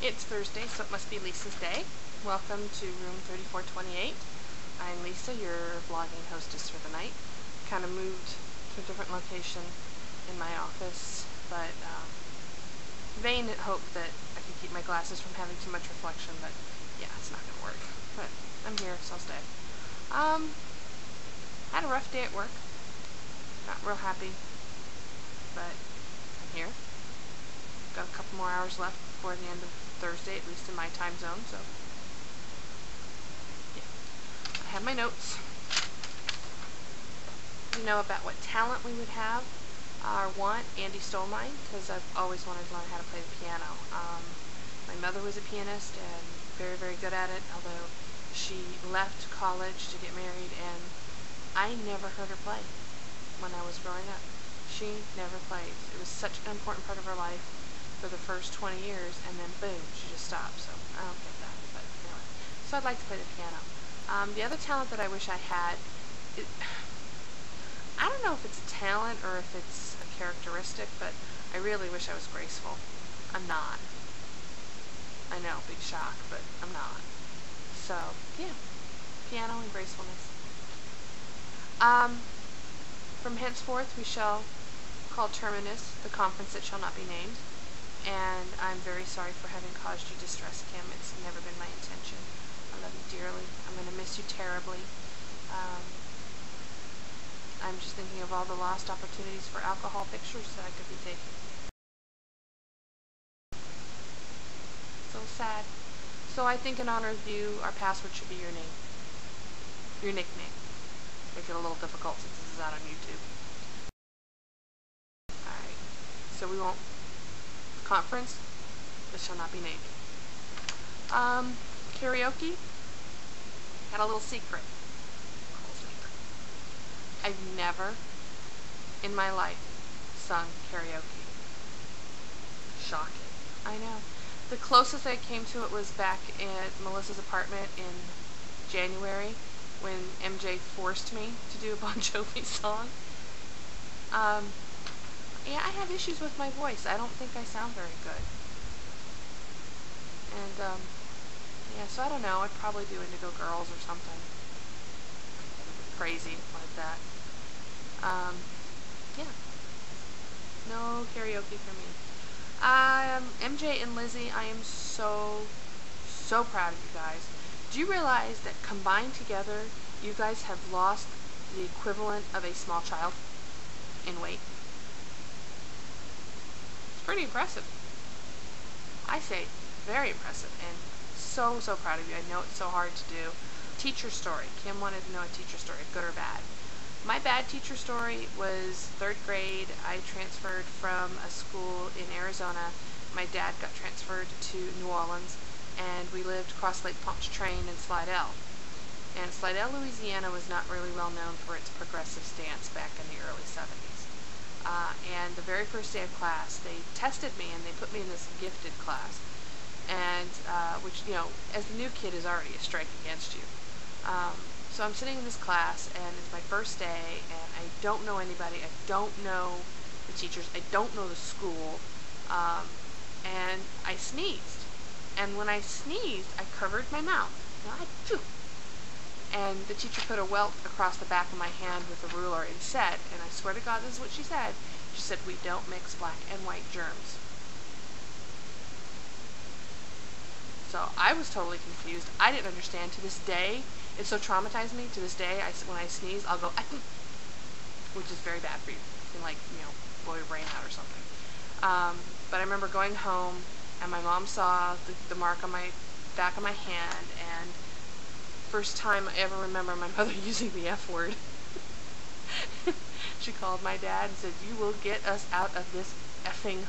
It's Thursday, so it must be Lisa's day. Welcome to room 3428. I'm Lisa, your vlogging hostess for the night. Kind of moved to a different location in my office, but vain hope that I could keep my glasses from having too much reflection, but yeah, it's not going to work. But I'm here, so I'll stay. Had a rough day at work. Not real happy, but I'm here. Got a couple more hours left before the end of Thursday, at least in my time zone, so yeah. I have my notes. You know about what talent we would have or want. Andy stole mine because I've always wanted to learn how to play the piano. My mother was a pianist and very, very good at it, although she left college to get married, and I never heard her play when I was growing up. She never played. It was such an important part of her life for the first 20 years, and then boom, she just stopped. So I don't get that, but anyway. So I'd like to play the piano. The other talent that I wish I had, I don't know if it's a talent or if it's a characteristic, but I really wish I was graceful. I'm not. I know, big shock, but I'm not. So yeah, piano and gracefulness. From henceforth we shall call Terminus the conference that shall not be named. And I'm very sorry for having caused you distress, Kim. It's never been my intention. I love you dearly. I'm going to miss you terribly. I'm just thinking of all the lost opportunities for alcohol pictures that I could be taking. It's a little sad. So I think in honor of you, our password should be your name. Your nickname. Make it a little difficult since this is out on YouTube. Alright. So we won't... Conference that shall not be named. Karaoke. Had a little secret. I've never in my life sung karaoke. Shocking. I know. The closest I came to it was back at Melissa's apartment in January when MJ forced me to do a Bon Jovi song. Yeah, I have issues with my voice. I don't think I sound very good. And, yeah, so I don't know. I'd probably do Indigo Girls or something crazy like that. Yeah. No karaoke for me. MJ and Lizzie, I am so proud of you guys. Do you realize that combined together, you guys have lost the equivalent of a small child in weight? Pretty impressive. I say very impressive, and so proud of you. I know it's so hard to do. Teacher story. Kim wanted to know a teacher story, good or bad. My bad teacher story was 3rd grade. I transferred from a school in Arizona. My dad got transferred to New Orleans, and we lived across Lake Pontchartrain in Slidell. And Slidell, Louisiana was not really well known for its progressive stance back in the early 70s. And the very first day of class, they tested me and they put me in this gifted class, and which, you know, as the new kid is already a strike against you. So I'm sitting in this class, and it's my first day, and I don't know anybody. I don't know the teachers. I don't know the school, and I sneezed. And when I sneezed, I covered my mouth. And the teacher put a welt across the back of my hand with a ruler and said, and I swear to God this is what she said, we don't mix black and white germs. So I was totally confused. I didn't understand. To this day, it so traumatized me. To this day, when I sneeze, I'll go, which is very bad for you. You can, like, you know, blow your brain out or something. But I remember going home, and my mom saw the mark on my back of my hand, and first time I ever remember my mother using the F word. She called my dad and said, "You will get us out of this effing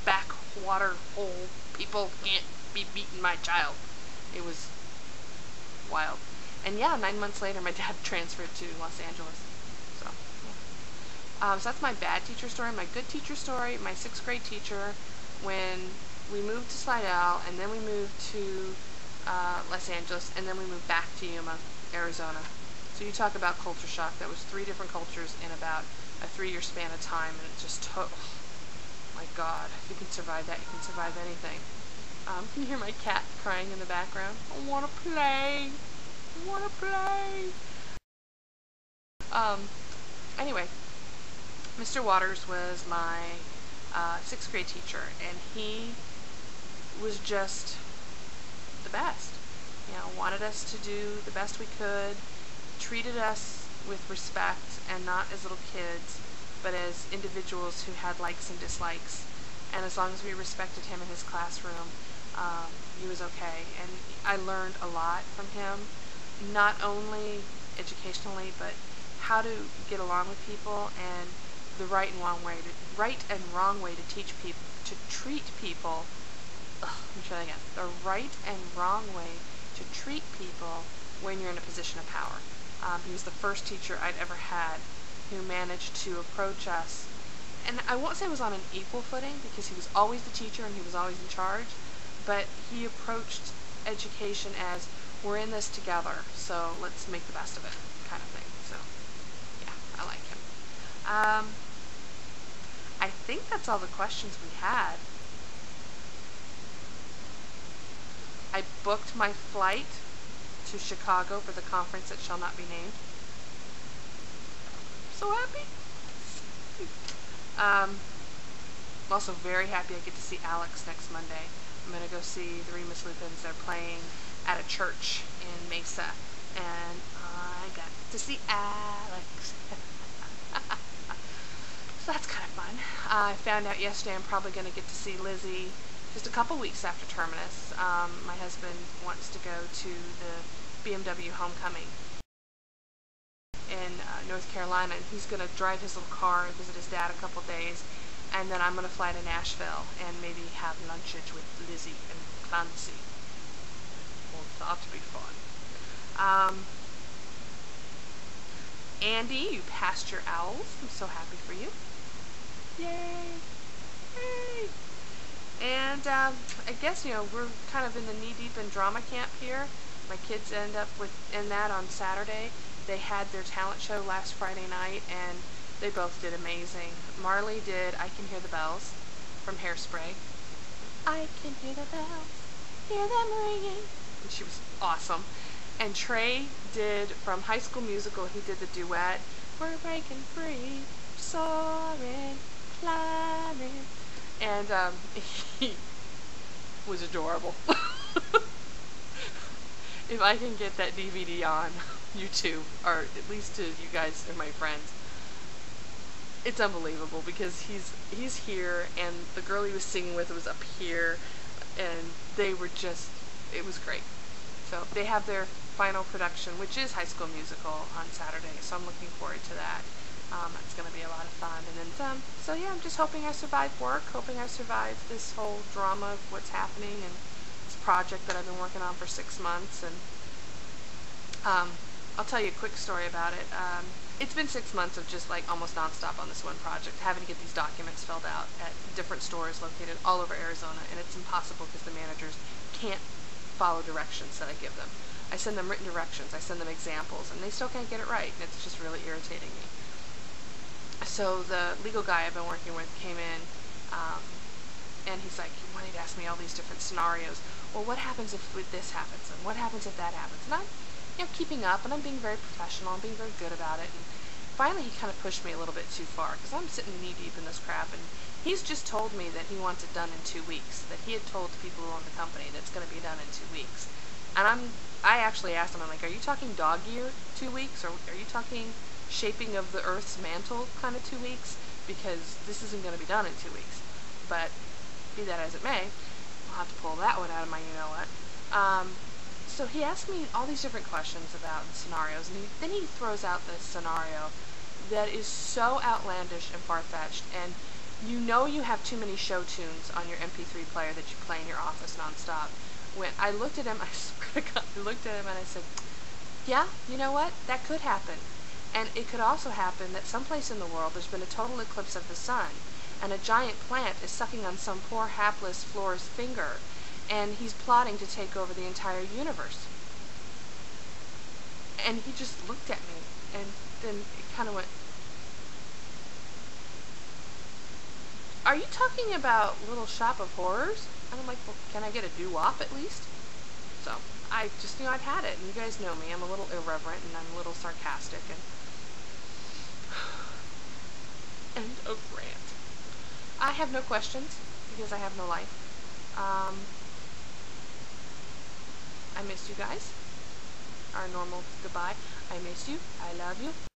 backwater hole. People can't be beating my child." It was wild. And yeah, 9 months later, my dad transferred to Los Angeles. So, yeah. So that's my bad teacher story. My good teacher story, my 6th grade teacher, when we moved to Slidell, and then we moved to Los Angeles, and then we moved back to Yuma, Arizona. So you talk about culture shock. That was 3 different cultures in about a 3-year span of time, and it just, oh my God, if you can survive that, you can survive anything. Can you hear my cat crying in the background? I want to play. I want to play. Anyway, Mr. Waters was my 6th grade teacher, and he was just the best. Wanted us to do the best we could, treated us with respect, and not as little kids, but as individuals who had likes and dislikes. And as long as we respected him in his classroom, he was okay. And I learned a lot from him, not only educationally, but how to get along with people and the right and wrong way to teach people, to treat people. Let me try that again. The right and wrong way to treat people when you're in a position of power. He was the first teacher I'd ever had who managed to approach us, and I won't say it was on an equal footing because he was always the teacher and he was always in charge, but he approached education as, we're in this together, so let's make the best of it, kind of thing. So, yeah, I like him. I think that's all the questions we had. I booked my flight to Chicago for the conference that shall not be named. So happy. I'm also very happy I get to see Alex next Monday. I'm going to go see the Remus Lupins. They're playing at a church in Mesa, and I got to see Alex. So that's kind of fun. I found out yesterday I'm probably going to get to see Lizzie just a couple weeks after Terminus. My husband wants to go to the BMW homecoming in North Carolina, and he's going to drive his little car and visit his dad a couple days, and then I'm going to fly to Nashville and maybe have lunchage with Lizzie and Clancy. Well, that'll be fun. Andy, you passed your owls. I'm so happy for you. Yay! Yay! And I guess, we're kind of in the knee-deep in drama camp here. My kids end up in that on Saturday. They had their talent show last Friday night, and they both did amazing. Marley did I Can Hear the Bells from Hairspray. I can hear the bells, hear them ringing. And she was awesome. And Trey did from High School Musical, he did the duet, We're Breaking Free, Soaring, Climbing. And he was adorable. If I can get that DVD on YouTube, or at least to you guys and my friends, it's unbelievable because he's here, and the girl he was singing with was up here, and they were just, it was great. So they have their final production, which is High School Musical, on Saturday, so I'm looking forward to that. It's going to be a lot of fun. And then so yeah, I'm just hoping I survive work, hoping I survive this whole drama of what's happening and this project that I've been working on for 6 months. And I'll tell you a quick story about it. It's been 6 months of just like almost nonstop on this one project, having to get these documents filled out at different stores located all over Arizona, and it's impossible because the managers can't follow directions that I give them. I send them written directions, I send them examples, and they still can't get it right, and it's just really irritating me. So the legal guy I've been working with came in, and he's like, he wanted to ask me all these different scenarios. Well, what happens if this happens, and what happens if that happens? And I'm keeping up, and I'm being very professional, I'm being very good about it, and finally he kind of pushed me a little bit too far, because I'm sitting knee-deep in this crap, and he's just told me that he wants it done in 2 weeks, that he had told the people who own the company that it's going to be done in 2 weeks. And I actually asked him, I'm like, are you talking dog year 2 weeks, or are you talking shaping of the Earth's mantle kind of 2 weeks? Because this isn't going to be done in 2 weeks. But be that as it may, I'll have to pull that one out of my you-know-what. So he asked me all these different questions about scenarios, and then he throws out this scenario that is so outlandish and far-fetched, and you know you have too many show tunes on your MP3 player that you play in your office nonstop. When I looked at him, I swear to God, I looked at him and I said, yeah, you know what? That could happen. And it could also happen that someplace in the world there's been a total eclipse of the sun, and a giant plant is sucking on some poor hapless flora's finger, and he's plotting to take over the entire universe. And he just looked at me, and then it kind of went, are you talking about Little Shop of Horrors? And I'm like, well, can I get a doo-wop at least? So, I just knew I'd had it, and you guys know me. I'm a little irreverent, and I'm a little sarcastic, and... End of rant. I have no questions, because I have no life. I miss you guys. Our normal goodbye. I miss you. I love you.